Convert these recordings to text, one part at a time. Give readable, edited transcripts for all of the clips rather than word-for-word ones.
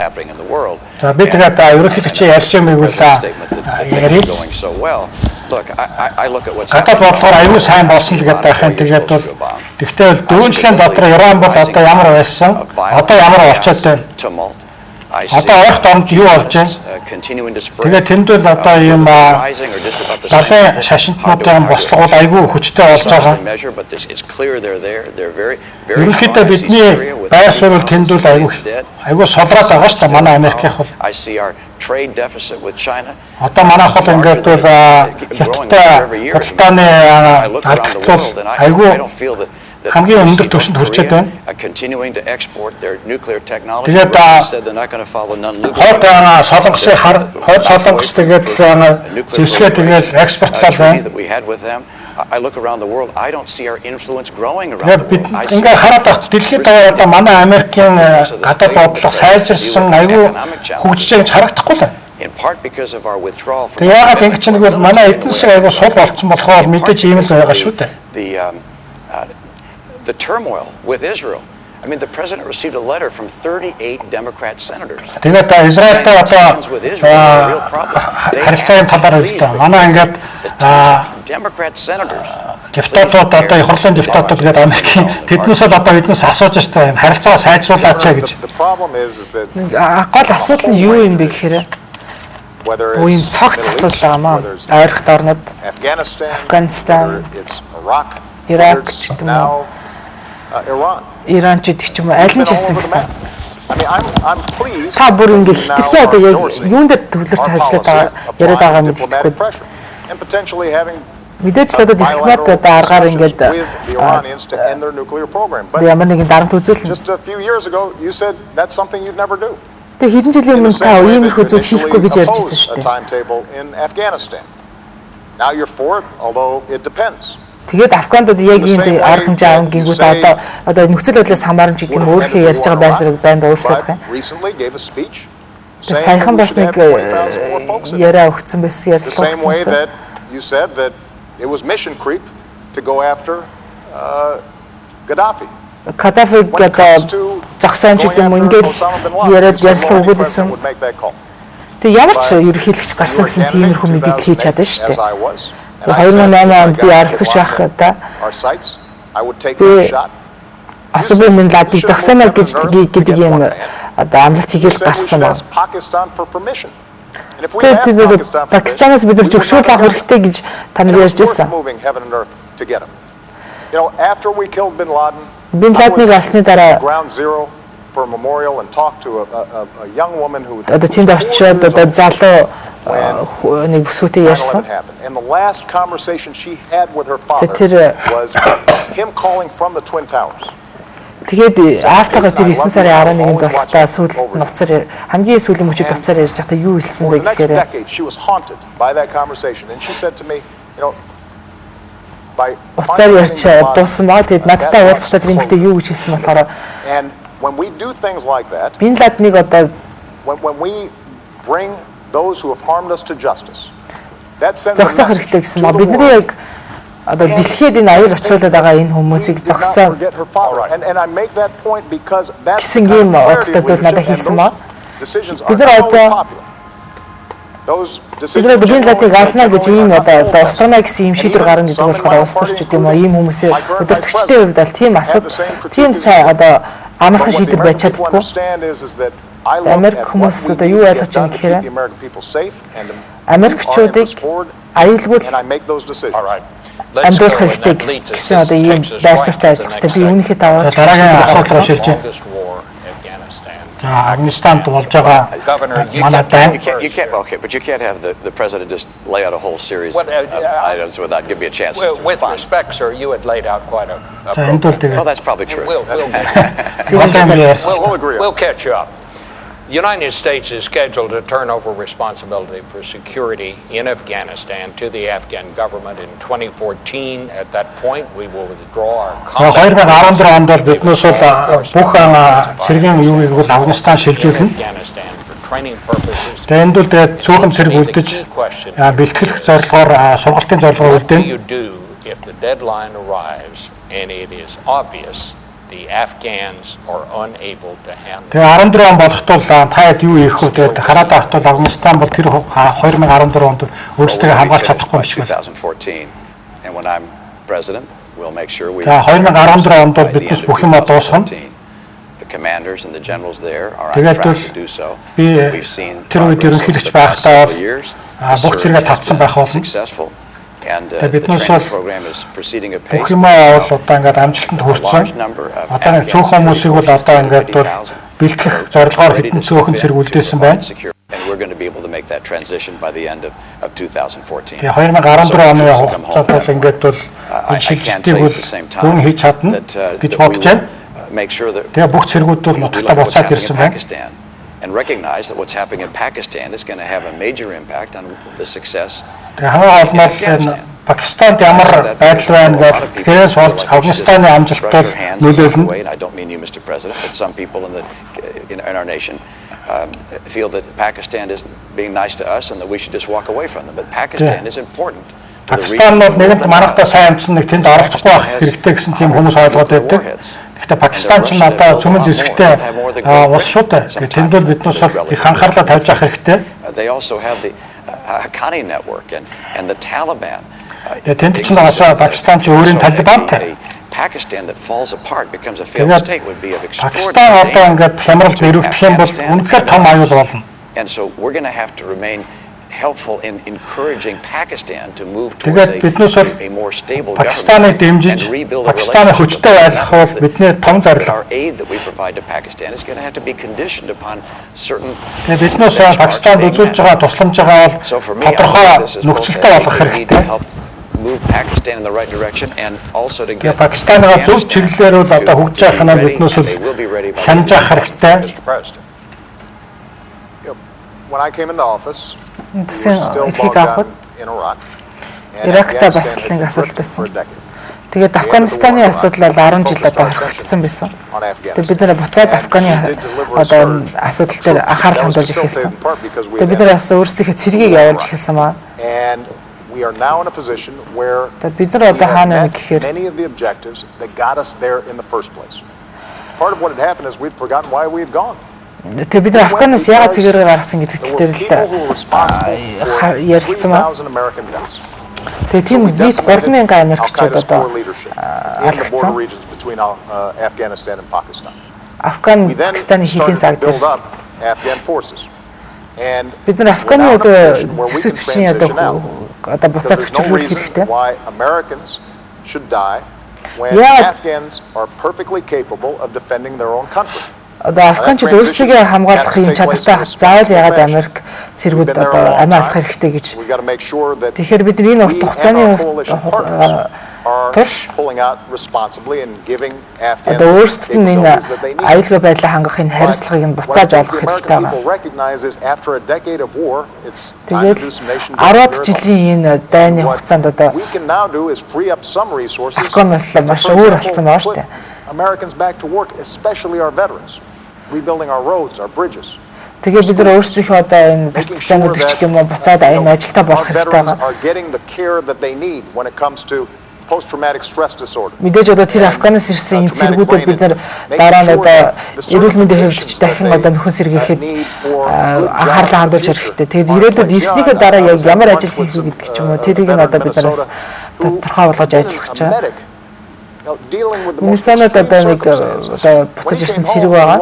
happening in the world. За бид тэгээд ерөнхийлөгчийн ярьсан юм бол ярил. Look, I look at what's гадаад бодлогоор аюул сайн болсон л гэдэг ахын тэгээд бол тэгвэл 4 жилийн дотор Иран бол одоо ямар байсан? Одоо ямар болчиход байна? Одоо ойрт оронд юу болж байна? Тэгээд тэнд бол одоо ийм далайн шашинтнуудын бослогууд аюул хүчтэй болж байгаа. Ерөнхийдөө бидний байр суурь тэнд бол аюул солроод байгаа шүү дээ манай Америкийнх бол. Trade deficit with China. Одоо манайх бол ингээд бол хятадтай худалдааны алдагт айгүй хамгийн өндөр түвшинд хүрчээд байна. Continuing to export their nuclear technology. Тэгээд said they're not going to follow хойд солонгосын хойд солонгос тэгээд зэвсгээ тэгээд экспортлол байна. I look around the world. I don't see our influence growing around the world. Ингээд хараад багт дэлхийд одоо манай Америкийн гадаад бодлого сайжирсан аюу хөгжиж харагдахгүй л. In part because of our withdrawal from. Тэгээд яг ингэж нэг бол манай эдийн засаг аюу сул болцсон болохоор мэдээж ийм л байгаа шүү дээ. The turmoil with Israel. I mean, the president received a letter from 38 Democrat senators. Тэгээд Израильтай одоо харилцааны талаар хэлдэг. Манай ингээд Democrat senators. Депутатууд одоо их хурлын депутатууд гээд Америкийн тэднээс л одоо биднээс асууж штэ харилцаа сайжруулаач гэж. Гол асуудал нь юу юм бэ гэхээр үеийн цогц асуудал байгаа маа. Ойрхт орнод Афганистан, Ирак ч юм уу. Иран ч гэдэг ч юм уу аль нь ч хэлсэн гэсэн. Та бүр ингэ хитрхи одоо яг юунд төвлөрч ажиллаад байгаа яриад байгаа мэддэхгүй. Мэдээж л одоо дипломат одоо аргаар ингээд ямар нэгэн дарамт үзүүлнэ. Тэгээ хэдэн жилийн өмнө та иймэрхүү зүйл хийхгүй гэж ярьж ирсэн шүү дээ. Тэгээд Афганд яг ийм арга хэмжээ аван гингүүд одоо нөхцөл байдлаас хамаарч гэдэг юм өөрийнхөө ярьж байгаа байр суурийг байнга өөрчлөх юм. Саяхан бас нэг яриа өгсөн байсан ярилцлага өгсөн. You said that it was mission creep to go after Gaddafi. Кадафиг гэдэг зогсоон ч гэдэг юм ингээд яриад ярьсан үг гэсэн. Тэгээ ямар ч ерөнхийлөгч гарсан гэсэн тиймэрхүү мэдээлэл хийж чадсан шүү дээ. 2008 онд би оролцогч байхдаа Асуби минь ладыг зогсоно гэж гэдэг юм одоо амлалт хийгээл гарсан байна. Тэгээд Пакистанаас бид зөвшөөрөл авах хэрэгтэй гэж та нар ярьж байсан. Бин Ладныг алсны дараа одоо тэнд очиод одоо залуу нэг бүсгүйтэй ярьсан. Тэгээд автагаа тэр 9 сарын 11-нд болохдаа сүүлд нуцаар хамгийн сүүлийн мөчөд нуцаар ярьж байхдаа юу хэлсэн бэ гэхээр уцаар ярьж дууссан баа. Тэгээд надтай уулзалтаа тэр юмхтэй юу гэж хэлсэн болохоор Бин Ладныг одоо зогсоох хэрэгтэй гэсэн ба бидний яг одоо дэлхийд энэ аюул учруулад байгаа энэ хүмүүсийг зогсоо гэсэн юм утгатай зүйл надад хэлсэн ба. Бид нар одоо Бин Ладныг ална гэж ийм одоо устгана гэсэн юм шийдвэр гаргана гэдэг болохоор улс төрчид юм аа ийм хүмүүсээ өдөртөгчдийн хувьд бол тийм тийм сайн одоо амархан шийдвэр байж чаддаггүй. Америк хүмүүс одоо юу ойлгож байгаа гэхээр Америкчуудыг аюулгүй амьдрах хэрэгтэй гэсэн одоо ийм байр суурьтай ажиллахтай би үүнийхээ даваа дараагийн асуулт руу шилжиж байна. Афганистанд болж байгаа манай You can't, okay, but you can't have the president just lay out a whole series of items without giving me a chance to respond. With respect, sir, you had laid out quite a Well, that's probably true. We'll agree. We'll catch you up. The United States is scheduled to turn over responsibility for security in Afghanistan to the Afghan government in 2014. At that point, we will withdraw our combat. 2014 онд бол биднээс бол бүх цэргийн юуг бол Афганистан шилжүүлнэ. Тэнд бол тэгээд цөөхөн цэрэг үлдэж бэлтгэлэх зорилгоор сургалтын зорилгоор үлдээн. If the deadline arrives and it is obvious the Afghans are unable to handle. Тэгээ 14 он болоход бол та хэд юу хийх вэ гэдэг хараад авт бол Афганистан бол тэр 2014 онд өөрсдөө хамгаалж чадахгүй юм шиг байна. 2014 and when I'm president, we'll make sure we. 2014 онд бол биднес бүх юм дуусгана. The commanders and the generals there are on track to do so. We've seen тэр үед ерөнхийлөгч байхдаа бол бүх зэрэг татсан байх болно. And the training program is proceeding at pace. Бүх юм бол одоо ингээд амжилтанд хүрсэн. Одоо нэг цөөх хүмүүсийг бол одоо ингээд бол бэлтгэх зорилгоор хэдэн цөөхөн зэргүүлдээсэн байна. And we're going to be able to make that transition by the end of 2014. Тэгээ 2014 оны хугацаанд бол ингээд бол энэ шилжилтийг бол гүн хийж чадна гэж бодож байна. Тэгээ бүх зэргүүд бол нутагтаа буцаад ирсэн байна. And recognize that what's happening in Pakistan is going to have a major impact on the success. Хамгийн гол нь Пакистанд ямар байдал байна гэдэг тэрээс болж Афганистаны амжилт бол нөлөөлнө. I don't mean you, Mr. President, but some people in our nation feel that Pakistan is being nice to us and that we should just walk away from them. But Pakistan is important. Пакистан бол нэгэнт манайхтай сайн амжсан нэг тэнд оролцохгүй байх хэрэгтэй гэсэн тийм хүмүүс ойлгоод байдаг. Гэхдээ Пакистан ч одоо цөмөн зэвсэгтэй улс шүү дээ. Тэнд бол биднээс бол их анхаарлаа тавьж авах хэрэгтэй. They also have the Haqqani network and the Taliban. Тэнд ч нугасаа Пакистан ч өөрийн Талибантай. Pakistan that falls apart becomes a failed state would be of extraordinary. Пакистан одоо ингээд хямралд өрөвдөх юм бол үнэхээр том аюул болно. And so we're going to have to remain helpful in encouraging Pakistan to move towards a more stable Пакистаныг дэмжиж Пакистаныг хүчтэй байлгах бол бидний том зорилго. Our aid that we provide to Pakistan is going to have to be conditioned upon certain. Биднээс Пакистанд үзүүлж байгаа тусламжгаа бол тодорхой нөхцөлтэй болгох хэрэгтэй. Move Pakistan in the right direction and also to get Пакистаныг зөв чиглэлээр бол одоо хөгжиж явах нь биднээс хянаж авах хэрэгтэй. When I came into office, ихийг авахд Иракта бас л нэг асуудал байсан. Тэгээд Афганистаны асуудал бол 10 жил одоо хоригдсон байсан. Тэгээд бид нэр буцаад Афганы одоо асуудал дээр анхаарал хандуулж эхэлсэн. Тэгээд бид нэр бас өөрсдийнхээ цэргийг явуулж эхэлсэн маа. We are now in a position where бид нар одоо хаана нэг гэхээр many of the objectives that got us there in the first place. Part of what had happened is we'd forgotten why we had gone. Тэгээд бид нар Афганаас яагаад цэгээрээ гаргасан гэдэг дээр л ярилцсан маа. Тэгээд тийм бид 3000 Америкчууд одоо алгацсан. Афган Пакистаны хийлийн цаг дээр бид нар Афганы одоо зэвсэг хүчний одоо буцаад төчрүүлэх хэрэгтэй. Afghans are perfectly capable of defending their own country. Одоо Афганчууд өөрсдөө хамгаалах юм чадвартай заавал ягаад Америк цэргүүд одоо амиа алдах хэрэгтэй гэж. Тэгэхээр бид энэ урт хугацааны турш одоо өөрсдөд нь энэ аюулгүй байдлаа хангах энэ хариуцлагыг нь буцааж олох хэрэгтэй байна. Тэгээд 10-ад жилийн энэ дайны хугацаанд одоо Афган маш өөр болсон байна шүү дээ. Americans back to work, especially our veterans, rebuilding our roads, our bridges. Тэгээд бид нар өөрсдийнхөө одоо энэ баримтчаанууд гэх юм уу буцаад энэ ажилдаа болох хэрэгтэй байна. Мэдээж одоо тэр Афганаас ирсэн энэ цэргүүдэд бид нар дараа нь одоо эрүүл мэндийн хэвлэлч дахин одоо нөхөн сэргийхэд анхаарлаа хандуулж хэрэгтэй. Тэгээд ирээдүйд ирснийхээ дараа яг ямар ажил хийх вэ гэдэг ч юм уу тэрийг нь одоо бид нараас тодорхой болгож ажиллах гэж байна. Минстанад одоо нэг одоо буцаж ирсэн цэрэг байгаа.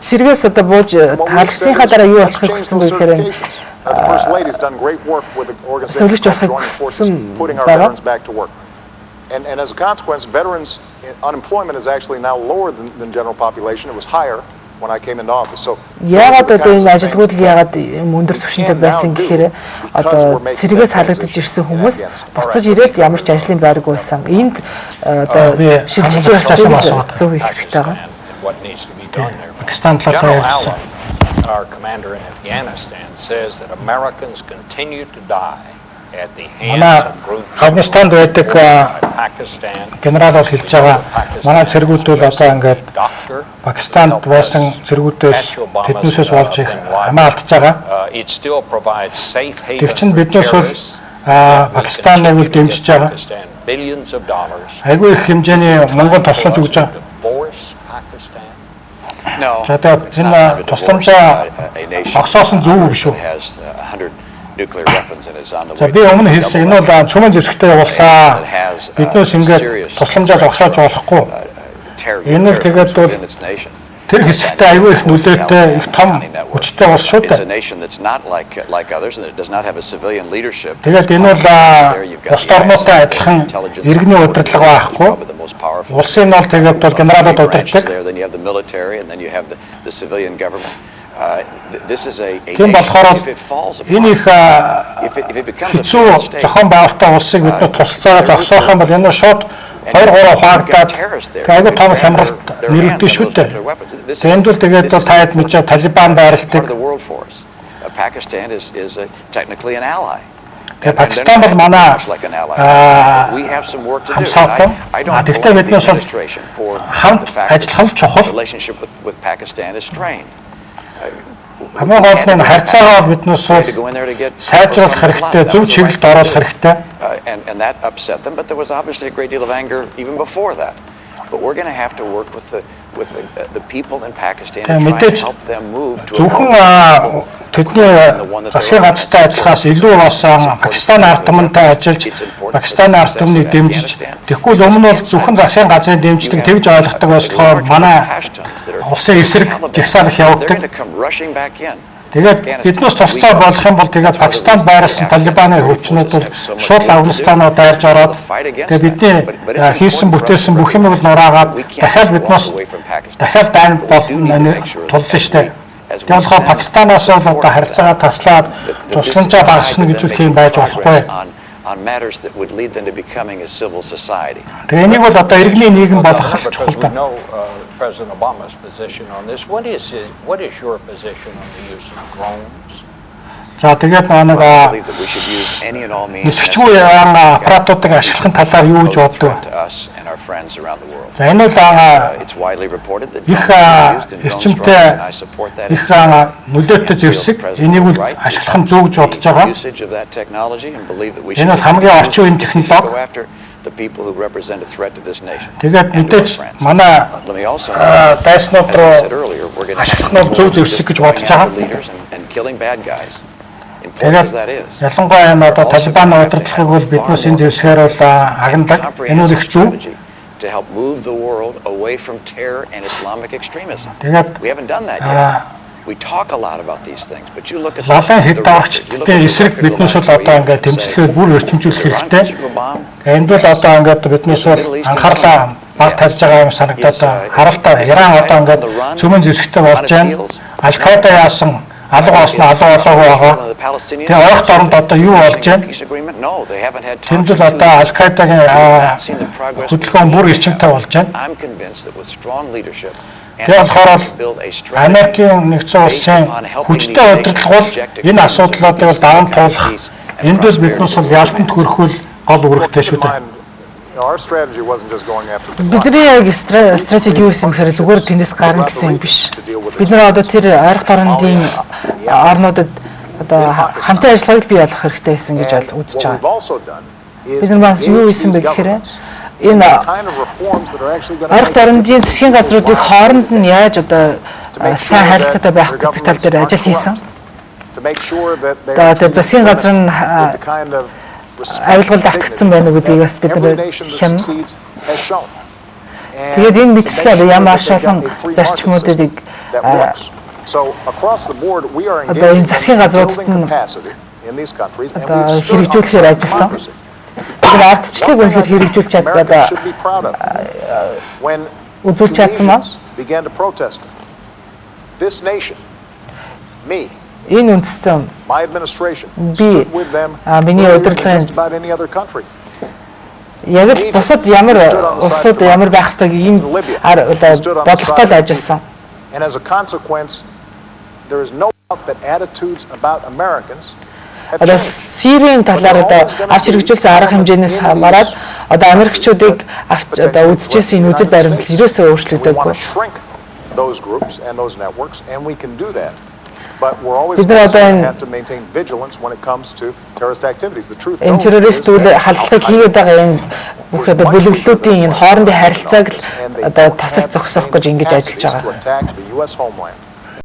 Цэргээс одоо бууж таалгасныхаа дараа юу болохыг хүссэн бэ гэхээр сүүлж болохыг хүссэн байгаа. And as a consequence, veterans unemployment is actually now lower than general population. It was higher when I came into office. So яагаад одоо энэ ажилгууд л яагаад өндөр түвшинтэй байсан гэхээр одоо цэргээс халагдаж ирсэн хүмүүс буцаж ирээд ямар ч ажлын байраг байсан. Энд одоо шилжилтийн зөв хийх хэрэгтэй байгаа. Пакистан талаар Our commander in Afghanistan says that Americans continue to die at the hands of groups Афганистанд байдаг генерал бол хэлж байгаа манай цэргүүд бол одоо ингээд Пакистанд байсан цэргүүдээс тэднээсээс болж их амиа алдж байгаа. Тэр чинь биднээс бол Пакистаныг үл дэмжиж байгаа. Айгүй их хэмжээний Монгол тусламж өгж байгаа. За тэгээд энэ тусламжаа багсоосон зөв үү шүү. За би өмнө хэлсэн энэ бол чумын зэвсэгтэй явуулсан. Биднээс ингээд тусламжаа зогсоож болохгүй. Энэ л тэгээд бол тэр хэсэгтээ аюул их нүлээтэй их том хүчтэй улс шүү дээ. Тэгээд энэ бол бус орнуудтай адилхан иргэний удирдлага байхгүй. Улсын бол тэгээд бол генералууд удирддаг. Тийм болохоор энэ их хэцүү зохион байгуулалттай улсыг бид тусалцаа зогсоох юм бол энэ шууд 2-3 хуагдаад айгүй том хямралт нэрвдэг шүү дээ. Энд бол тэгээд бол таад мэдээ Талибан байрладаг. Пакистан бол манай хамсаатан. Тэгтээ биднээс бол хамт ажиллах чухал. Хамгийн гол нь харьцаагаа биднээс бол сайжруулах хэрэгтэй, зөв чиглэлд оруулах хэрэгтэй. And that upset them, but there was obviously a great deal of anger even before that. But we're going to have to work with the people in Pakistan and try to help them move to a тэдний засгийн газартай ажиллахаас илүү бас Пакистан ард түмэнтэй ажиллаж, Пакистан ард түмнийг дэмжиж, тэгэхгүй л өмнө бол зөвхөн засгийн газрын дэмждэг тэгж ойлгодог болохоор манай улсын эсрэг жагсаалах явагддаг. Тэгээд биднээс тусцаа болох юм бол тэгээд Пакистанд байрласан Талибаны хүчнүүд бол шууд Афганистанаа дайрж ороод тэгээд бидний хийсэн бүтээсэн бүх юм бол нураагаад дахиад биднээс дахиад дайн болно туллаа штэ. Тэгээд болохоор Пакистанаас бол одоо харьцаагаа таслаад тусламжаа багасгах гэж үл тийм байж болохгүй. On matters that would lead them to becoming a civil society. Тэгээд энийг бол одоо иргэний нийгэм болох чухал та. President Obama's position on this. What is your position on the use of drones? За тэгээд нэг нисгчгүй аппаратуудыг ашиглахын талаар юу гэж боддог вэ? За энэ бол их эрчимтэй их нөлөөтэй зэвсэг энийг үл ашиглах нь зөв гэж бодож байгаа. Энэ бол хамгийн орчин үеийн технологи. Тэгээд мэдээж манай дайснууд руу ашиглах нь зөв зэвсэг гэж бодож байгаа. Тэгээд ялангуяа энэ одоо Талибаны удирдлагыг бол биднээс энэ зэвсгээр бол хагнадаг. Энэ бол их зөв. To help move the world away from terror and Islamic extremism. We haven't done that yet. We talk a lot about these things, but you look at лалын хэд давагчдын эсрэг биднээс бол одоо ингээд тэмцэлээр бүр өрчимжүүлэх хэрэгтэй. Энд бол одоо ингээд биднээс бол анхаарлаа баг тавьж байгаа юм санагдаад харалтаа Иран одоо ингээд цөмөн зэвсэгтэй болж байна. Аль-Каида яасан алга болсноо алга болоогүй байгаа. Тэгээ ойролт оронд одоо юу болж байна? Тэнд л одоо Аль-Каидагийн хөдөлгөөн бүр эрчимтэй болж байна. Тэгээ болохоор Америкийн нэгдсэн улсын хүчтэй удирдлага бол энэ асуудлуудыг даван туулах энд л биднээс бол ялтанд хүрэхүүл гол үүрэгтэй шүү дээ. Бидний яг стратеги юу юм хэрэг зүгээр тэндээс гарна гэсэн юм биш. Бид нар одоо тэр арга тарандын орнуудад одоо хамтын ажиллагааг бий болгох хэрэгтэй байсан гэж үзэж байгаа. Бид нар бас юу хийсэн бэ гэхээр энэ арга тарандын засгийн газруудыг хооронд нь яаж одоо сайн харилцаатай байх гэдэг тал дээр ажил хийсэн. Тэгээд засгийн газар нь авилгалд автгдсан байна уу гэдгээс бид нар хянана. Тэгээд энэ мэдчлээ ямар шолон зарчмуудыг одоо энэ засгийн газруудад нь хэрэгжүүлэхээр ажилласан. Тэгээд ардчлалыг үнэхээр хэрэгжүүлж чадаад үзүүлж чадсан маа. Энэ үндэстэн миний удирдлагын яг л бусад ямар улсууд ямар байх ёстойг ийм одоо бодлоготой л ажилласан. And as a consequence, there is no doubt that attitudes about Americans одоо Сирийн талаар одоо авч хэрэгжүүлсэн арга хэмжээнээс хамаарат одоо Америкчуудыг одоо үзчихсэн энэ үзэл баримтлал ерөөсөө өөрчлөгдөөгүй. But we're always Бид нар одоо going энэ to have to maintain vigilance when it comes to terrorist activities. The truth энэ террорист үйл халдлагыг хийгээд байгаа энэ бүх одоо бүлэглэлүүдийн энэ хоорондын харилцааг л одоо тасалж зогсоох гэж ингэж ажиллаж байгаа.